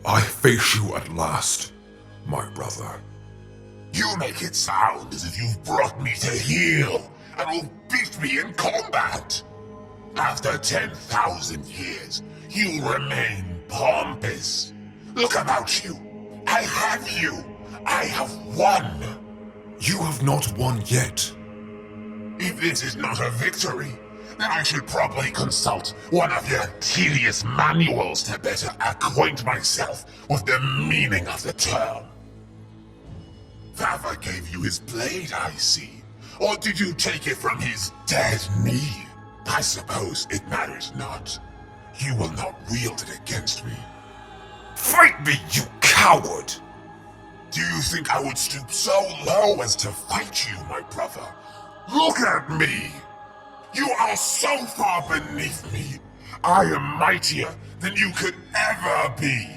I face you at last, my brother. You make it sound as if you've brought me to heel and will beat me in combat. After 10,000 years, you remain pompous. Look about you. I have you. I have won. You have not won yet. If this is not a victory, then I should probably consult one of your tedious manuals to better acquaint myself with the meaning of the term. Vava gave you his blade, I see. Or did you take it from his dead knee? I suppose it matters not. You will not wield it against me. Fight me, you coward! Do you think I would stoop so low as to fight you, my brother? Look at me! You are so far beneath me. I am mightier than you could ever be.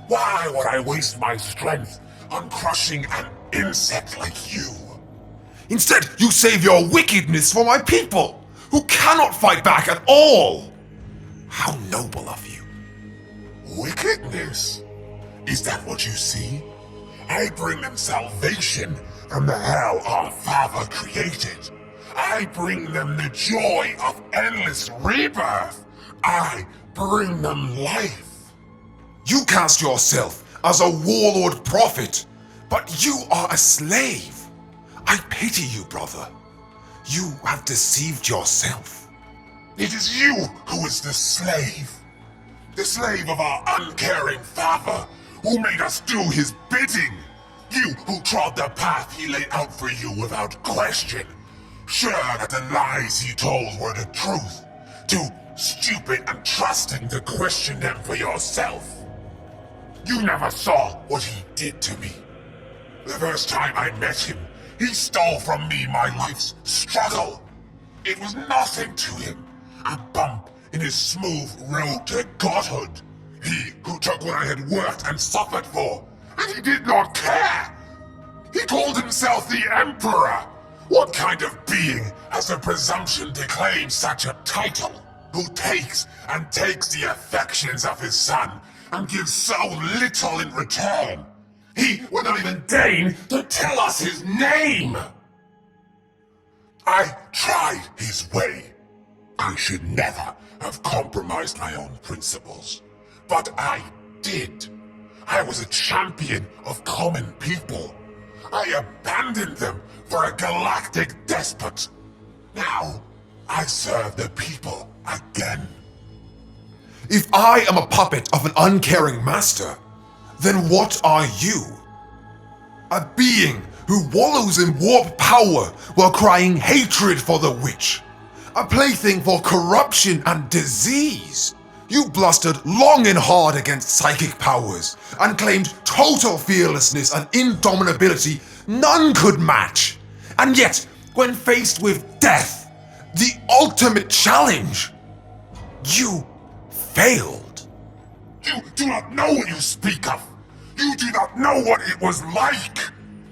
Why would I waste my strength on crushing an insect like you? Instead, you save your wickedness for my people, who cannot fight back at all! How noble of you. Wickedness? Is that what you see? I bring them salvation from the hell our father created. I bring them the joy of endless rebirth. I bring them life. You cast yourself as a warlord prophet, but you are a slave. I pity you, brother. You have deceived yourself. It is you who is the slave. The slave of our uncaring father, who made us do his bidding. You who trod the path he laid out for you without question. Sure that the lies he told were the truth. Too stupid and trusting to question them for yourself. You never saw what he did to me. The first time I met him, he stole from me my life's struggle. It was nothing to him. A bump in his smooth road to godhood. He who took what I had worked and suffered for, and he did not care. He called himself the Emperor. What kind of being has the presumption to claim such a title? Who takes and takes the affections of his son and gives so little in return? He would not even deign to tell us his name! I tried his way. I should never have compromised my own principles. But I did. I was a champion of common people. I abandoned them for a galactic despot. Now, I serve the people again. If I am a puppet of an uncaring master, then what are you? A being who wallows in warp power while crying hatred for the witch. A plaything for corruption and disease. You blustered long and hard against psychic powers and claimed total fearlessness and indomitability none could match. And yet, when faced with death, the ultimate challenge, you failed. You do not know what you speak of. You do not know what it was like.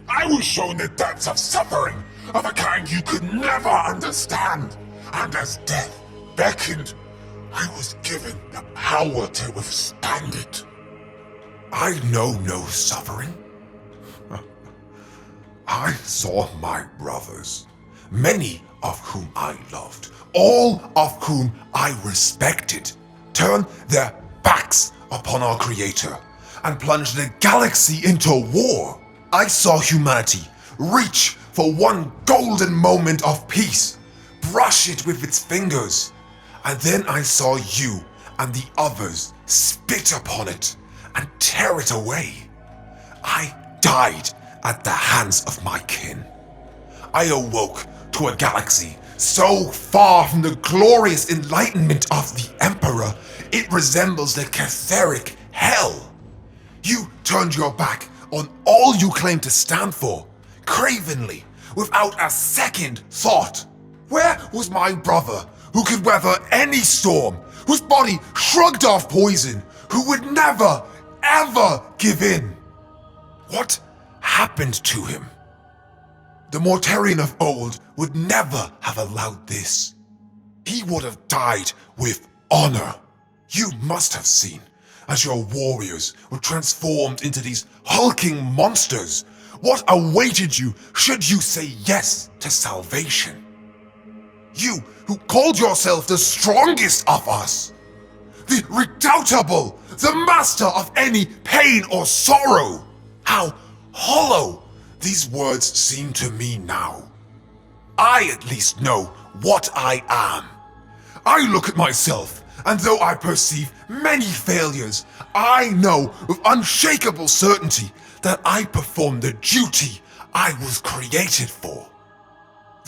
I was shown the depths of suffering of a kind you could never understand. And as death beckoned, I was given the power to withstand it. I know no suffering. I saw my brothers, many of whom I loved, all of whom I respected, turn their backs upon our Creator and plunge the galaxy into war. I saw humanity reach for one golden moment of peace, brush it with its fingers, and then I saw you and the others spit upon it and tear it away. I died at the hands of my kin. I awoke to a galaxy so far from the glorious enlightenment of the Emperor, it resembles the Catheric hell. You turned your back on all you claimed to stand for, cravenly, without a second thought. Where was my brother, who could weather any storm, whose body shrugged off poison, who would never, ever give in? What happened to him? The Mortarion of old would never have allowed this. He would have died with honor. You must have seen as your warriors were transformed into these hulking monsters? What awaited you should you say yes to salvation? You who called yourself the strongest of us, the redoubtable, the master of any pain or sorrow. How hollow these words seem to me now. I at least know what I am. I look at myself, and though I perceive many failures, I know with unshakable certainty that I perform the duty I was created for.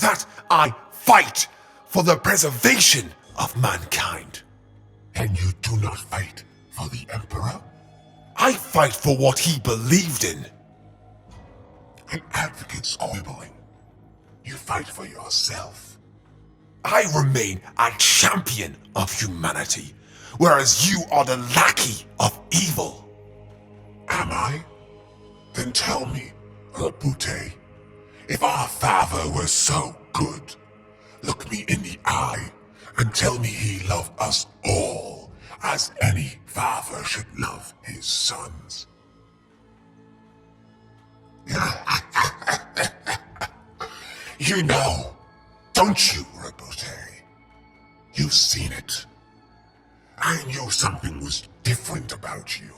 That I fight for the preservation of mankind. And you do not fight for the Emperor? I fight for what he believed in. An advocate's quibbling. You fight for yourself. I remain a champion of humanity, whereas you are the lackey of evil. Am I? Then tell me, Rabute, if our father were so good, look me in the eye and tell me he loved us all as any father should love his sons. You know, don't you, Rabute? You've seen it. I knew something was different about you.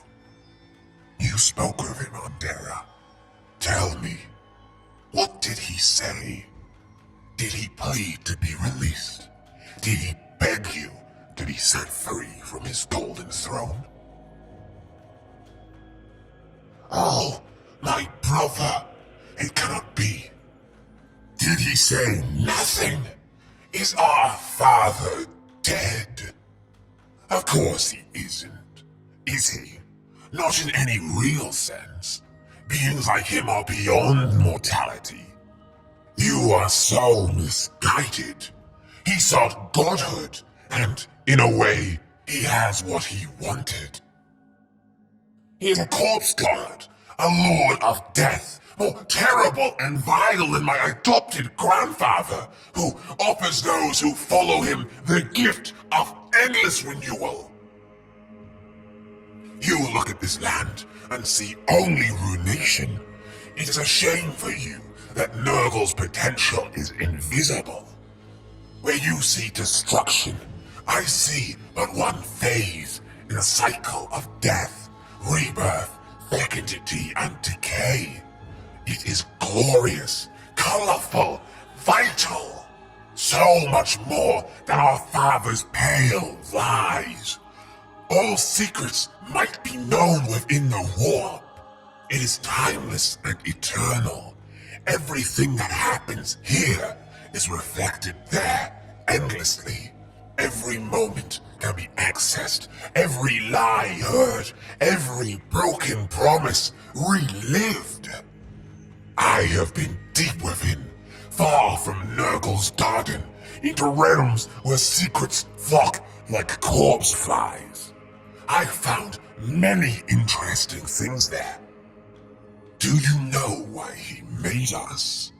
You spoke of him on Dara. Tell me, what did he say? Did he plead to be released? Did he beg you to be set free from his golden throne? Oh, my brother, it cannot be. Did he say nothing? Is our father dead? Of course he isn't. Is he? Not in any real sense. Beings like him are beyond mortality. You are so misguided. He sought godhood, and in a way, he has what he wanted. He is a corpse god, a lord of death, more terrible and vile than my adopted grandfather, who offers those who follow him the gift of endless renewal. You look at this land and see only ruination. It is a shame for you that Nurgle's potential is invisible. Where you see destruction, I see but one phase in a cycle of death, rebirth, fecundity, and decay. It is glorious, colorful, vital. So much more than our father's pale lies. All secrets might be known within the warp. It is timeless and eternal. Everything that happens here is reflected there endlessly. Every moment can be accessed, every lie heard, every broken promise relived. I have been deep within, far from Nurgle's garden, into realms where secrets flock like corpse flies. I found many interesting things there. Do you know why he made us?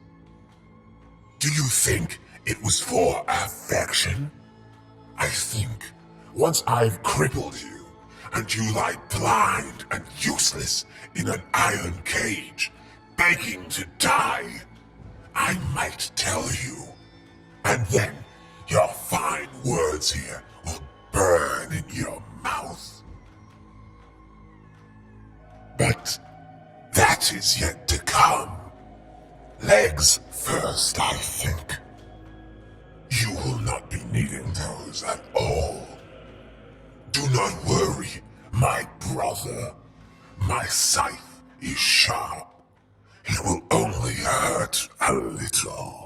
Do you think it was for affection? I think once I've crippled you, and you lie blind and useless in an iron cage, begging to die, I might tell you. And then your fine words here will burn in your mouth. But that is yet to come. Legs first, I think. You will not be needing those at all. Do not worry, my brother. My scythe is sharp. It will only hurt a little.